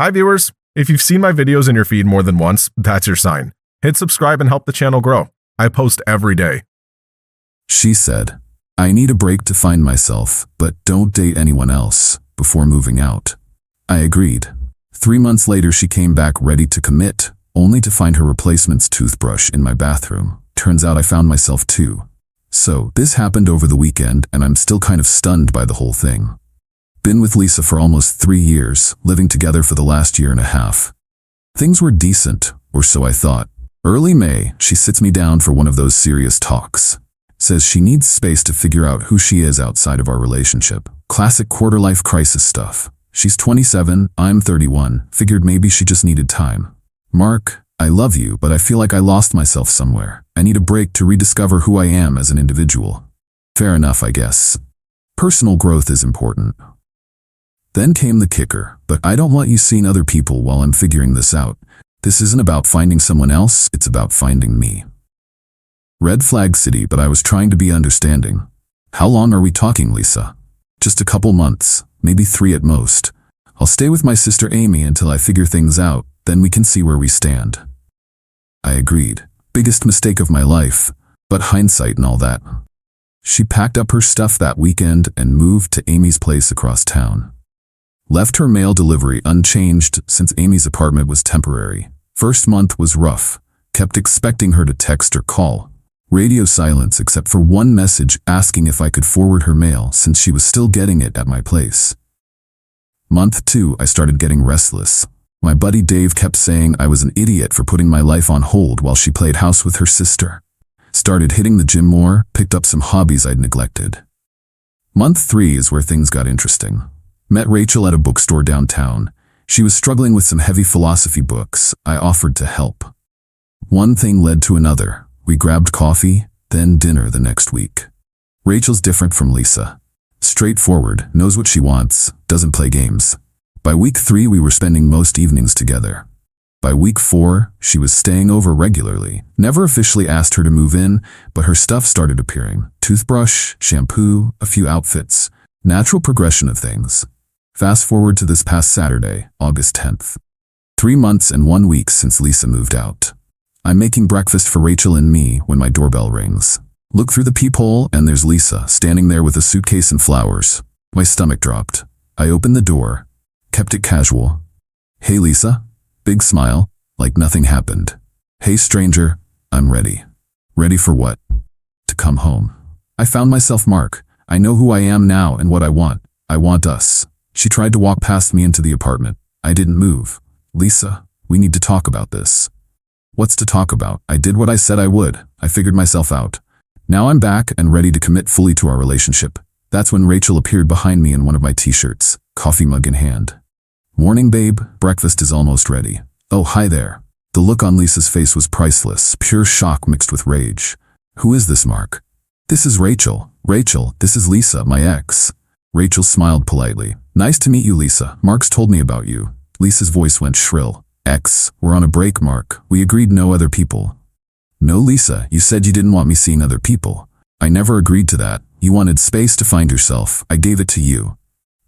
Hi viewers! If you've seen my videos in your feed more than once, that's your sign. Hit subscribe and help the channel grow. I post every day. She said, I need a break to find myself, but don't date anyone else before moving out. I agreed. 3 months later, she came back ready to commit, only to find her replacement's toothbrush in my bathroom. Turns out I found myself too. So, this happened over the weekend, and I'm still kind of stunned by the whole thing. Been with Lisa for almost 3 years, living together for the last year and a half. Things were decent, or so I thought. Early May, she sits me down for one of those serious talks. Says she needs space to figure out who she is outside of our relationship. Classic quarter-life crisis stuff. She's 27, I'm 31, figured maybe she just needed time. Mark, I love you, but I feel like I lost myself somewhere. I need a break to rediscover who I am as an individual. Fair enough, I guess. Personal growth is important. Then came the kicker, but I don't want you seeing other people while I'm figuring this out. This isn't about finding someone else, it's about finding me. Red flag city, but I was trying to be understanding. How long are we talking, Lisa? Just a couple months, maybe 3 at most. I'll stay with my sister Amy until I figure things out, then we can see where we stand. I agreed. Biggest mistake of my life, but hindsight and all that. She packed up her stuff that weekend and moved to Amy's place across town. Left her mail delivery unchanged since Amy's apartment was temporary. First month was rough. Kept expecting her to text or call. Radio silence except for one message asking if I could forward her mail since she was still getting it at my place. Month 2, I started getting restless. My buddy Dave kept saying I was an idiot for putting my life on hold while she played house with her sister. Started hitting the gym more, picked up some hobbies I'd neglected. Month 3 is where things got interesting. Met Rachel at a bookstore downtown. She was struggling with some heavy philosophy books. I offered to help. One thing led to another. We grabbed coffee, then dinner the next week. Rachel's different from Lisa. Straightforward, knows what she wants, doesn't play games. By week 3, we were spending most evenings together. By week 4, she was staying over regularly. Never officially asked her to move in, but her stuff started appearing. Toothbrush, shampoo, a few outfits. Natural progression of things. Fast forward to this past Saturday, August 10th. 3 months and 1 week since Lisa moved out. I'm making breakfast for Rachel and me when my doorbell rings. Look through the peephole and there's Lisa standing there with a suitcase and flowers. My stomach dropped. I opened the door. Kept it casual. Hey Lisa. Big smile, like nothing happened. Hey stranger, I'm ready. Ready for what? To come home. I found myself, Mark. I know who I am now and what I want. I want us. She tried to walk past me into the apartment. I didn't move. Lisa, we need to talk about this. What's to talk about? I did what I said I would. I figured myself out. Now I'm back and ready to commit fully to our relationship. That's when Rachel appeared behind me in one of my t-shirts, coffee mug in hand. Morning, babe. Breakfast is almost ready. Oh, hi there. The look on Lisa's face was priceless, pure shock mixed with rage. Who is this, Mark? This is Rachel. Rachel, this is Lisa, my ex. Rachel smiled politely. Nice to meet you, Lisa. Mark's told me about you. Lisa's voice went shrill. Ex, we're on a break, Mark. We agreed no other people. No, Lisa, you said you didn't want me seeing other people. I never agreed to that. You wanted space to find yourself. I gave it to you.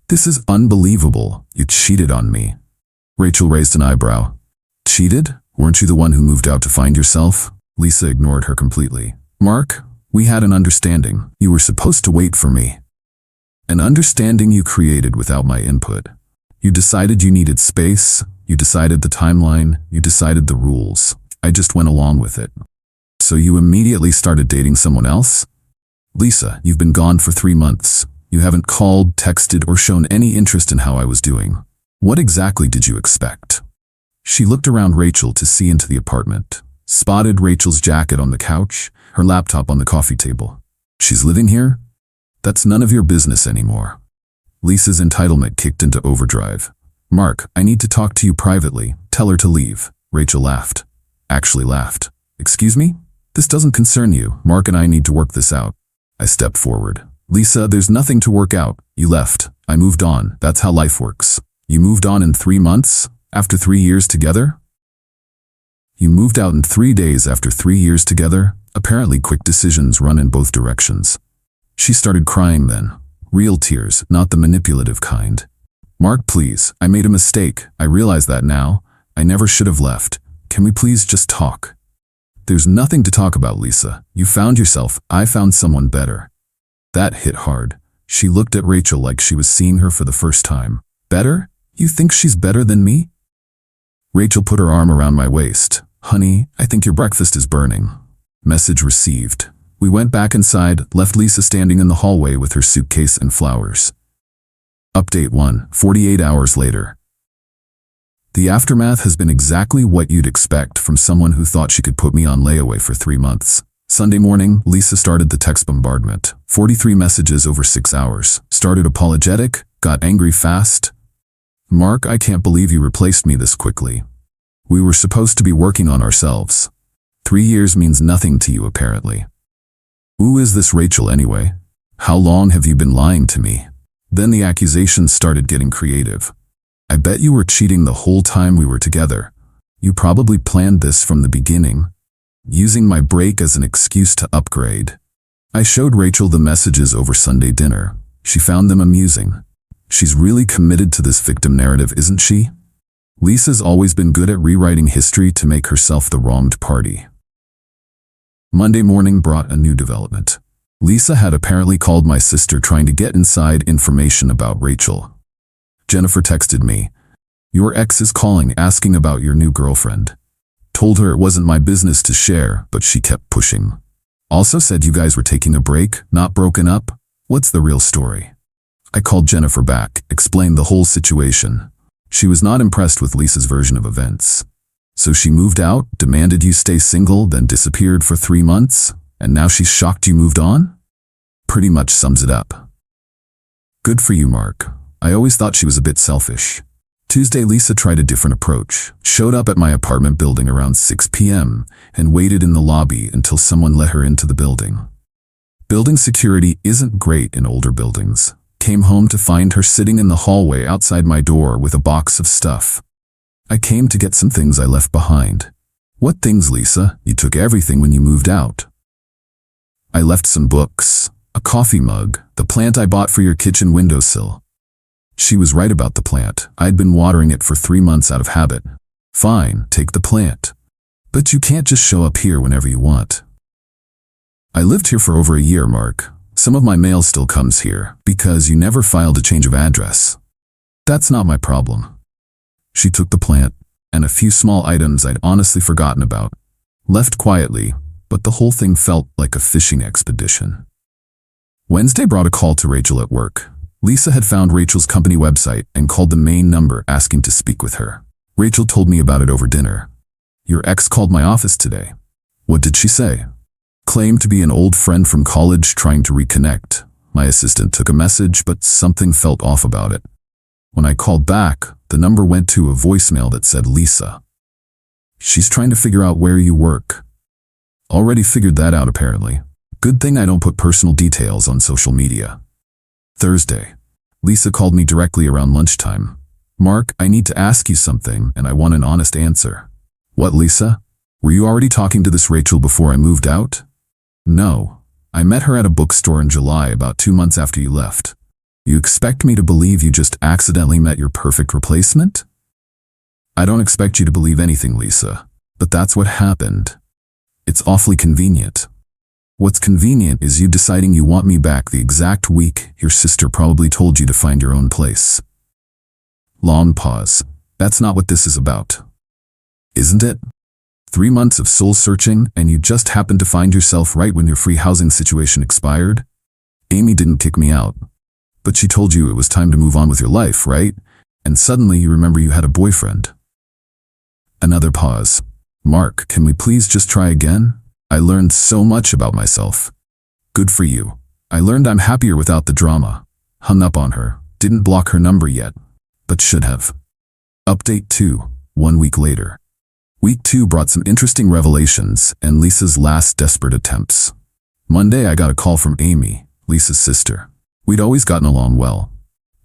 This is unbelievable. You cheated on me. Rachel raised an eyebrow. Cheated? Weren't you the one who moved out to find yourself? Lisa ignored her completely. Mark, we had an understanding. You were supposed to wait for me. An understanding you created without my input. You decided you needed space. You decided the timeline. You decided the rules. I just went along with it. So you immediately started dating someone else? Lisa, you've been gone for 3 months. You haven't called, texted, or shown any interest in how I was doing. What exactly did you expect? She looked around Rachel to see into the apartment. Spotted Rachel's jacket on the couch, her laptop on the coffee table. She's living here? That's none of your business anymore. Lisa's entitlement kicked into overdrive. Mark, I need to talk to you privately. Tell her to leave. Rachel laughed. Actually laughed. Excuse me? This doesn't concern you. Mark and I need to work this out. I stepped forward. Lisa, there's nothing to work out. You left. I moved on. That's how life works. You moved on in 3 months? After 3 years together? You moved out in 3 days after 3 years together? Apparently quick decisions run in both directions. She started crying then. Real tears, not the manipulative kind. Mark, please, I made a mistake. I realize that now. I never should have left. Can we please just talk? There's nothing to talk about, Lisa. You found yourself. I found someone better. That hit hard. She looked at Rachel like she was seeing her for the first time. Better? You think she's better than me? Rachel put her arm around my waist. Honey, I think your breakfast is burning. Message received. We went back inside, left Lisa standing in the hallway with her suitcase and flowers. Update 1, 48 hours later. The aftermath has been exactly what you'd expect from someone who thought she could put me on layaway for 3 months. Sunday morning, Lisa started the text bombardment. 43 messages over 6 hours. Started apologetic, got angry fast. Mark, I can't believe you replaced me this quickly. We were supposed to be working on ourselves. 3 years means nothing to you, apparently. Who is this Rachel anyway? How long have you been lying to me? Then the accusations started getting creative. I bet you were cheating the whole time we were together. You probably planned this from the beginning, using my break as an excuse to upgrade. I showed Rachel the messages over Sunday dinner. She found them amusing. She's really committed to this victim narrative, isn't she? Lisa's always been good at rewriting history to make herself the wronged party. Monday morning brought a new development. Lisa had apparently called my sister trying to get inside information about Rachel. Jennifer texted me, "Your ex is calling asking about your new girlfriend." Told her it wasn't my business to share, but she kept pushing. Also said you guys were taking a break, not broken up. What's the real story? I called Jennifer back, explained the whole situation. She was not impressed with Lisa's version of events. So she moved out, demanded you stay single, then disappeared for 3 months, and now she's shocked you moved on? Pretty much sums it up. Good for you, Mark. I always thought she was a bit selfish. Tuesday, Lisa tried a different approach. Showed up at my apartment building around 6 p.m. and waited in the lobby until someone let her into the building. Building security isn't great in older buildings. Came home to find her sitting in the hallway outside my door with a box of stuff. I came to get some things I left behind. What things, Lisa? You took everything when you moved out. I left some books, a coffee mug, the plant I bought for your kitchen windowsill. She was right about the plant. I'd been watering it for 3 months out of habit. Fine, take the plant. But you can't just show up here whenever you want. I lived here for over a year, Mark. Some of my mail still comes here, because you never filed a change of address. That's not my problem. She took the plant, and a few small items I'd honestly forgotten about. Left quietly, but the whole thing felt like a fishing expedition. Wednesday brought a call to Rachel at work. Lisa had found Rachel's company website and called the main number asking to speak with her. Rachel told me about it over dinner. Your ex called my office today. What did she say? Claimed to be an old friend from college trying to reconnect. My assistant took a message, but something felt off about it. When I called back, the number went to a voicemail that said Lisa. She's trying to figure out where you work. Already figured that out, apparently. Good thing I don't put personal details on social media. Thursday. Lisa called me directly around lunchtime. Mark, I need to ask you something, and I want an honest answer. What, Lisa? Were you already talking to this Rachel before I moved out? No. I met her at a bookstore in July, about 2 months after you left. You expect me to believe you just accidentally met your perfect replacement? I don't expect you to believe anything, Lisa, but that's what happened. It's awfully convenient. What's convenient is you deciding you want me back the exact week your sister probably told you to find your own place. Long pause. That's not what this is about. Isn't it? 3 months of soul searching and you just happened to find yourself right when your free housing situation expired? Amy didn't kick me out, but she told you it was time to move on with your life, right? And suddenly you remember you had a boyfriend. Another pause. Mark, can we please just try again? I learned so much about myself. Good for you. I learned I'm happier without the drama. Hung up on her. Didn't block her number yet, but should have. Update 2, 1 week later. Week 2 brought some interesting revelations and Lisa's last desperate attempts. Monday, I got a call from Amy, Lisa's sister. We'd always gotten along well.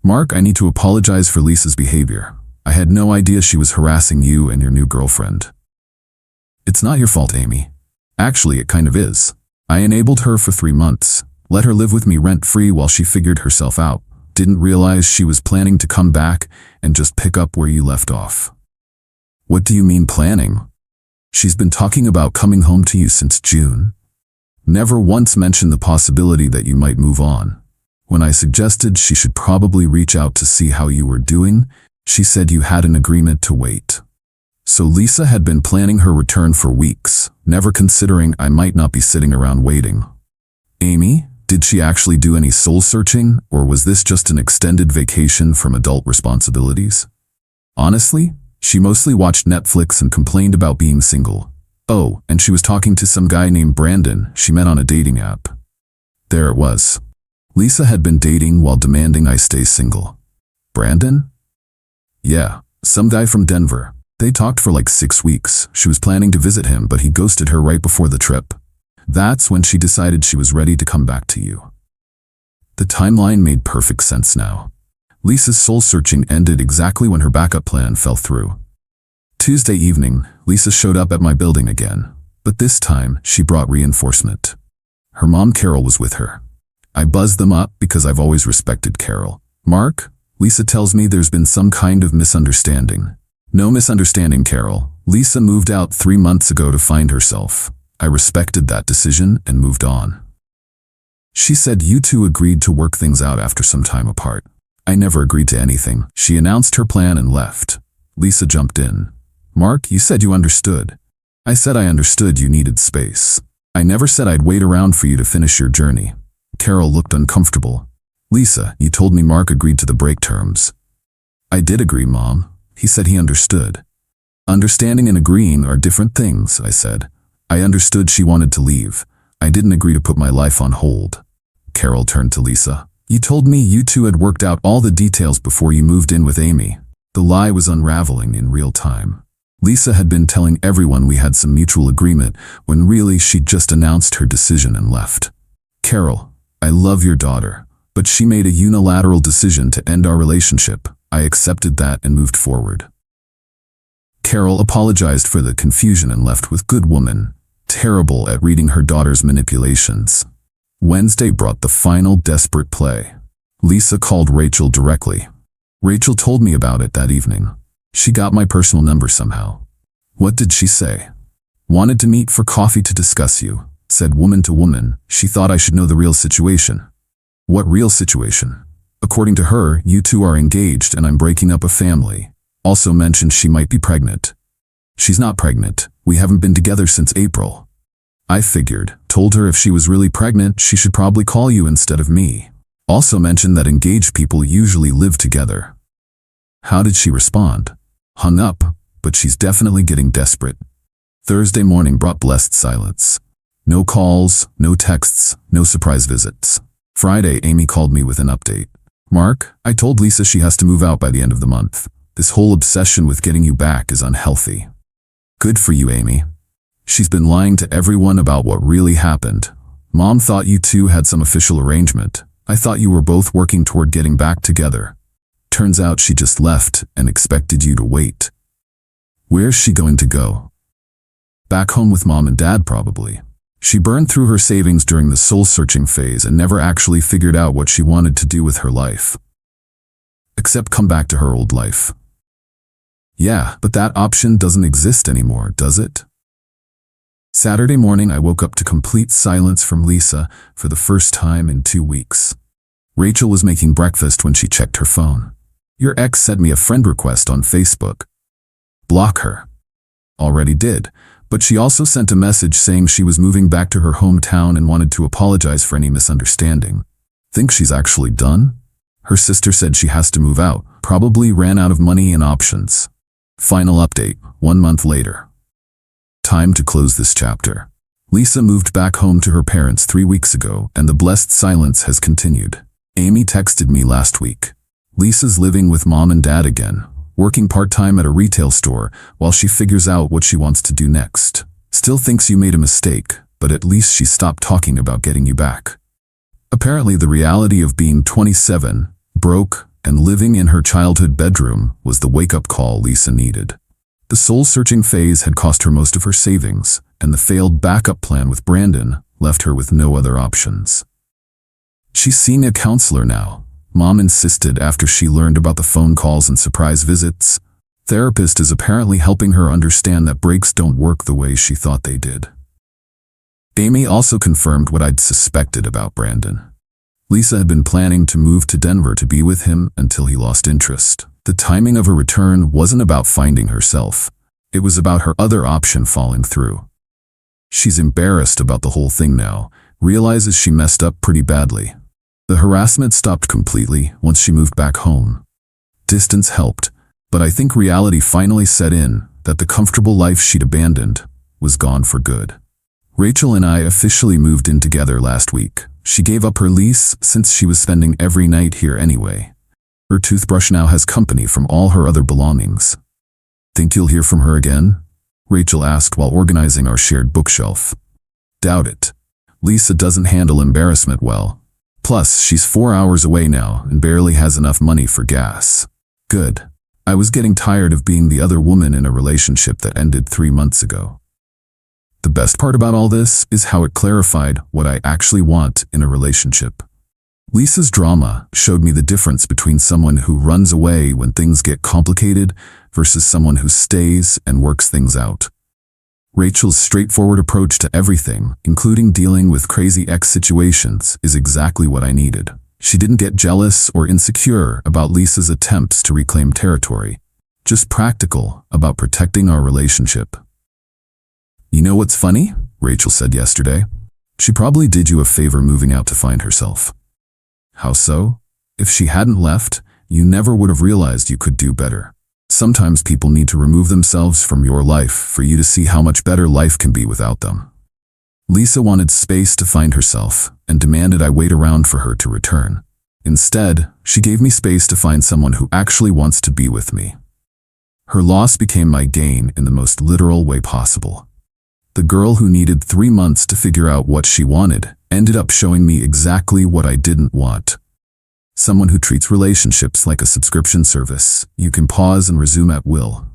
Mark, I need to apologize for Lisa's behavior. I had no idea she was harassing you and your new girlfriend. It's not your fault, Amy. Actually, it kind of is. I enabled her for 3 months, let her live with me rent-free while she figured herself out. Didn't realize she was planning to come back and just pick up where you left off. What do you mean planning? She's been talking about coming home to you since June. Never once mentioned the possibility that you might move on. When I suggested she should probably reach out to see how you were doing, she said you had an agreement to wait. So Lisa had been planning her return for weeks, never considering I might not be sitting around waiting. Amy, did she actually do any soul searching, or was this just an extended vacation from adult responsibilities? Honestly, she mostly watched Netflix and complained about being single. Oh, and she was talking to some guy named Brandon she met on a dating app. There it was. Lisa had been dating while demanding I stay single. Brandon? Yeah, some guy from Denver. They talked for like 6 weeks. She was planning to visit him, but he ghosted her right before the trip. That's when she decided she was ready to come back to you. The timeline made perfect sense now. Lisa's soul-searching ended exactly when her backup plan fell through. Tuesday evening, Lisa showed up at my building again, but this time she brought reinforcement. Her mom Carol was with her. I buzzed them up because I've always respected Carol. Mark, Lisa tells me there's been some kind of misunderstanding. No misunderstanding, Carol. Lisa moved out 3 months ago to find herself. I respected that decision and moved on. She said you two agreed to work things out after some time apart. I never agreed to anything. She announced her plan and left. Lisa jumped in. Mark, you said you understood. I said I understood you needed space. I never said I'd wait around for you to finish your journey. Carol looked uncomfortable. Lisa, you told me Mark agreed to the break terms. I did agree, Mom. He said he understood. Understanding and agreeing are different things, I said. I understood she wanted to leave. I didn't agree to put my life on hold. Carol turned to Lisa. You told me you two had worked out all the details before you moved in with Amy. The lie was unraveling in real time. Lisa had been telling everyone we had some mutual agreement when really she'd just announced her decision and left. Carol, I love your daughter, but she made a unilateral decision to end our relationship. I accepted that and moved forward. Carol apologized for the confusion and left with good woman, terrible at reading her daughter's manipulations. Wednesday brought the final desperate play. Lisa called Rachel directly. Rachel told me about it that evening. She got my personal number somehow. What did she say? Wanted to meet for coffee to discuss you, said woman to woman. She thought I should know the real situation. What real situation? According to her, you two are engaged and I'm breaking up a family. Also mentioned she might be pregnant. She's not pregnant. We haven't been together since April. I figured, told her if she was really pregnant, she should probably call you instead of me. Also mentioned that engaged people usually live together. How did she respond? Hung up, but she's definitely getting desperate. Thursday morning brought blessed silence. No calls, no texts, no surprise visits. Friday, Amy called me with an update. Mark, I told Lisa she has to move out by the end of the month. This whole obsession with getting you back is unhealthy. Good for you, Amy. She's been lying to everyone about what really happened. Mom thought you two had some official arrangement. I thought you were both working toward getting back together. Turns out she just left and expected you to wait. Where's she going to go? Back home with Mom and Dad, probably. She burned through her savings during the soul-searching phase and never actually figured out what she wanted to do with her life. Except come back to her old life. Yeah, but that option doesn't exist anymore, does it? Saturday morning, I woke up to complete silence from Lisa for the first time in 2 weeks. Rachel was making breakfast when she checked her phone. Your ex sent me a friend request on Facebook. Block her. Already did, but she also sent a message saying she was moving back to her hometown and wanted to apologize for any misunderstanding. Think she's actually done? Her sister said she has to move out, probably ran out of money and options. Final update, 1 month later. Time to close this chapter. Lisa moved back home to her parents 3 weeks ago, and the blessed silence has continued. Amy texted me last week. Lisa's living with Mom and Dad again, working part-time at a retail store while she figures out what she wants to do next. Still thinks you made a mistake, but at least she stopped talking about getting you back. Apparently the reality of being 27, broke, and living in her childhood bedroom was the wake-up call Lisa needed. The soul-searching phase had cost her most of her savings, and the failed backup plan with Brandon left her with no other options. She's seeing a counselor now, Mom insisted after she learned about the phone calls and surprise visits. Therapist is apparently helping her understand that breaks don't work the way she thought they did. Amy also confirmed what I'd suspected about Brandon. Lisa had been planning to move to Denver to be with him until he lost interest. The timing of her return wasn't about finding herself. It was about her other option falling through. She's embarrassed about the whole thing now, realizes she messed up pretty badly. The harassment stopped completely once she moved back home. Distance helped, but I think reality finally set in that the comfortable life she'd abandoned was gone for good. Rachel and I officially moved in together last week. She gave up her lease since she was spending every night here anyway. Her toothbrush now has company from all her other belongings. Think you'll hear from her again? Rachel asked while organizing our shared bookshelf. Doubt it. Lisa doesn't handle embarrassment well. Plus, she's 4 hours away now and barely has enough money for gas. Good. I was getting tired of being the other woman in a relationship that ended 3 months ago. The best part about all this is how it clarified what I actually want in a relationship. Lisa's drama showed me the difference between someone who runs away when things get complicated versus someone who stays and works things out. Rachel's straightforward approach to everything, including dealing with crazy ex situations, is exactly what I needed. She didn't get jealous or insecure about Lisa's attempts to reclaim territory, just practical about protecting our relationship. You know what's funny? Rachel said yesterday. She probably did you a favor moving out to find herself. How so? If she hadn't left, you never would have realized you could do better. Sometimes people need to remove themselves from your life for you to see how much better life can be without them. Lisa wanted space to find herself and demanded I wait around for her to return. Instead, she gave me space to find someone who actually wants to be with me. Her loss became my gain in the most literal way possible. The girl who needed 3 months to figure out what she wanted ended up showing me exactly what I didn't want. Someone who treats relationships like a subscription service. You can pause and resume at will.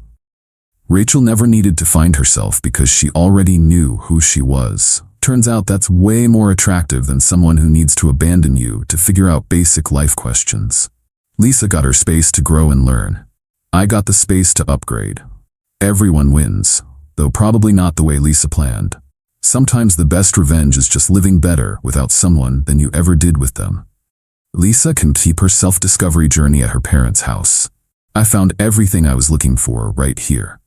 Rachel never needed to find herself because she already knew who she was. Turns out that's way more attractive than someone who needs to abandon you to figure out basic life questions. Lisa got her space to grow and learn. I got the space to upgrade. Everyone wins, though probably not the way Lisa planned. Sometimes the best revenge is just living better without someone than you ever did with them. Lisa can keep her self-discovery journey at her parents' house. I found everything I was looking for right here.